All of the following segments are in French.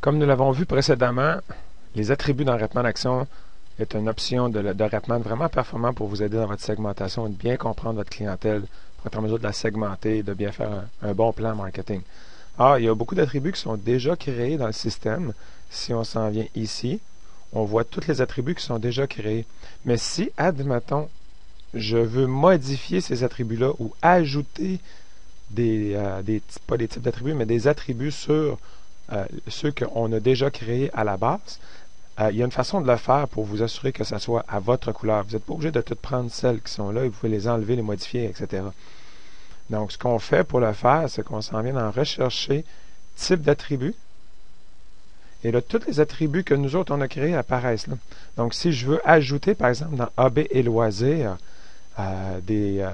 Comme nous l'avons vu précédemment, les attributs d'enrêtement d'action est une option de rappement vraiment performant pour vous aider dans votre segmentation et de bien comprendre votre clientèle pour être en mesure de la segmenter et de bien faire un bon plan marketing. Alors, il y a beaucoup d'attributs qui sont déjà créés dans le système. Si on s'en vient ici, on voit tous les attributs qui sont déjà créés. Mais si, admettons, je veux modifier ces attributs-là ou ajouter pas des types d'attributs, mais des attributs sur ceux qu'on a déjà créés à la base, il y a une façon de le faire pour vous assurer que ça soit à votre couleur. Vous n'êtes pas obligé de tout prendre celles qui sont là, et vous pouvez les enlever, les modifier, etc. Donc, ce qu'on fait pour le faire, c'est qu'on s'en vient en rechercher type d'attributs. Et là, tous les attributs que nous autres, on a créés apparaissent là. Donc, si je veux ajouter, par exemple, dans AB et loisirs, des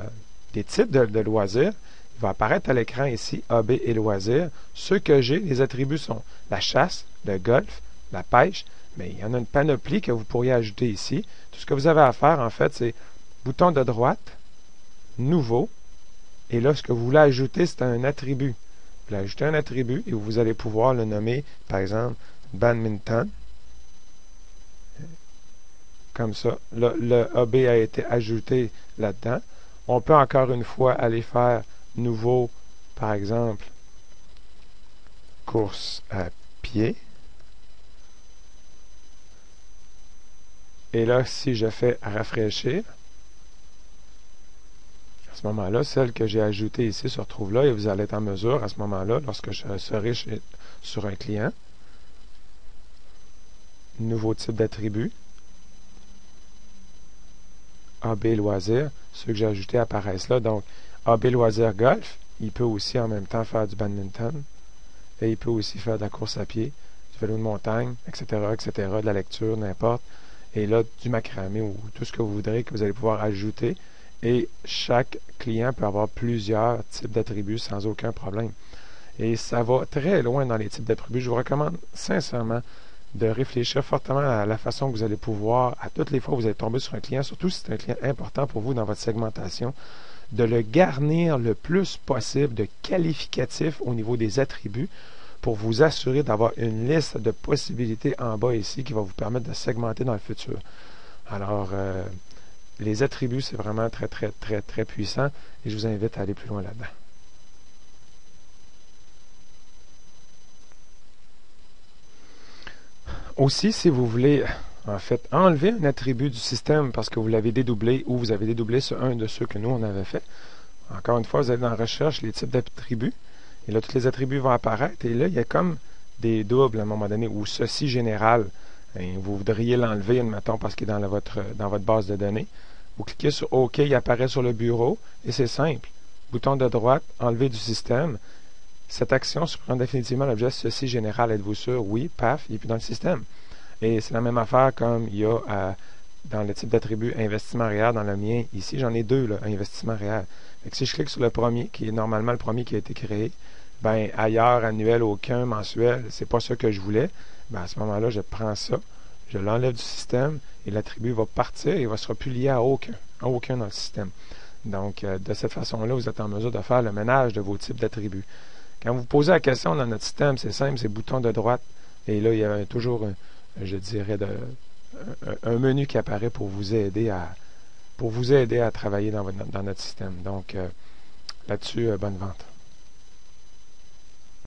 types de loisirs, il va apparaître à l'écran ici, AB et loisirs. Ceux que j'ai, les attributs sont la chasse, le golf, la pêche, mais il y en a une panoplie que vous pourriez ajouter ici. Tout ce que vous avez à faire, en fait, c'est bouton de droite, nouveau, et là, ce que vous voulez ajouter, c'est un attribut. Vous voulez ajouter un attribut et vous allez pouvoir le nommer, par exemple, badminton. Comme ça. Là, le AB a été ajouté là-dedans. On peut encore une fois aller faire nouveau, par exemple, course à pied. Et là, si je fais rafraîchir, à ce moment-là, celle que j'ai ajoutée ici se retrouve là et vous allez être en mesure, à ce moment-là, lorsque je serai sur un client, nouveau type d'attribut, AB loisir, ceux que j'ai ajoutés apparaissent là. Donc, AB loisir golf, il peut aussi en même temps faire du badminton et il peut aussi faire de la course à pied, du vélo de montagne, etc., etc., de la lecture, n'importe. Et là, du macramé ou tout ce que vous voudrez que vous allez pouvoir ajouter. Et chaque client peut avoir plusieurs types d'attributs sans aucun problème. Et ça va très loin dans les types d'attributs. Je vous recommande sincèrement de réfléchir fortement à la façon que vous allez pouvoir, à toutes les fois que vous allez tomber sur un client, surtout si c'est un client important pour vous dans votre segmentation, de le garnir le plus possible de qualificatifs au niveau des attributs pour vous assurer d'avoir une liste de possibilités en bas ici qui va vous permettre de segmenter dans le futur. Alors, les attributs, c'est vraiment très, très, très, très puissant et je vous invite à aller plus loin là-dedans. Aussi, si vous voulez, en fait, enlever un attribut du système parce que vous l'avez dédoublé ou vous avez dédoublé sur un de ceux que nous, on avait fait, encore une fois, vous allez dans Recherche, les types d'attributs, et là, tous les attributs vont apparaître, et là, il y a comme des doubles à un moment donné, ou ceci général, et vous voudriez l'enlever, admettons, parce qu'il est dans votre base de données. Vous cliquez sur OK, il apparaît sur le bureau, et c'est simple. Bouton de droite, enlever du système. Cette action supprime définitivement l'objet ceci général. Êtes-vous sûr? Oui, paf, il est plus dans le système. Et c'est la même affaire comme il y a dans le type d'attribut investissement réel dans le mien. Ici, j'en ai deux, là, investissement réel. Fait que si je clique sur le premier, qui est normalement le premier qui a été créé, ben ailleurs, annuel, aucun, mensuel, c'est pas ça que je voulais. Ben, à ce moment-là, je prends ça, je l'enlève du système et l'attribut va partir et il ne sera plus lié à aucun dans le système. Donc, de cette façon-là, vous êtes en mesure de faire le ménage de vos types d'attributs. Quand vous posez la question dans notre système, c'est simple, c'est bouton de droite. Et là, il y a toujours, je dirais, un menu qui apparaît pour vous aider à travailler dans notre système. Donc, là-dessus, bonne vente.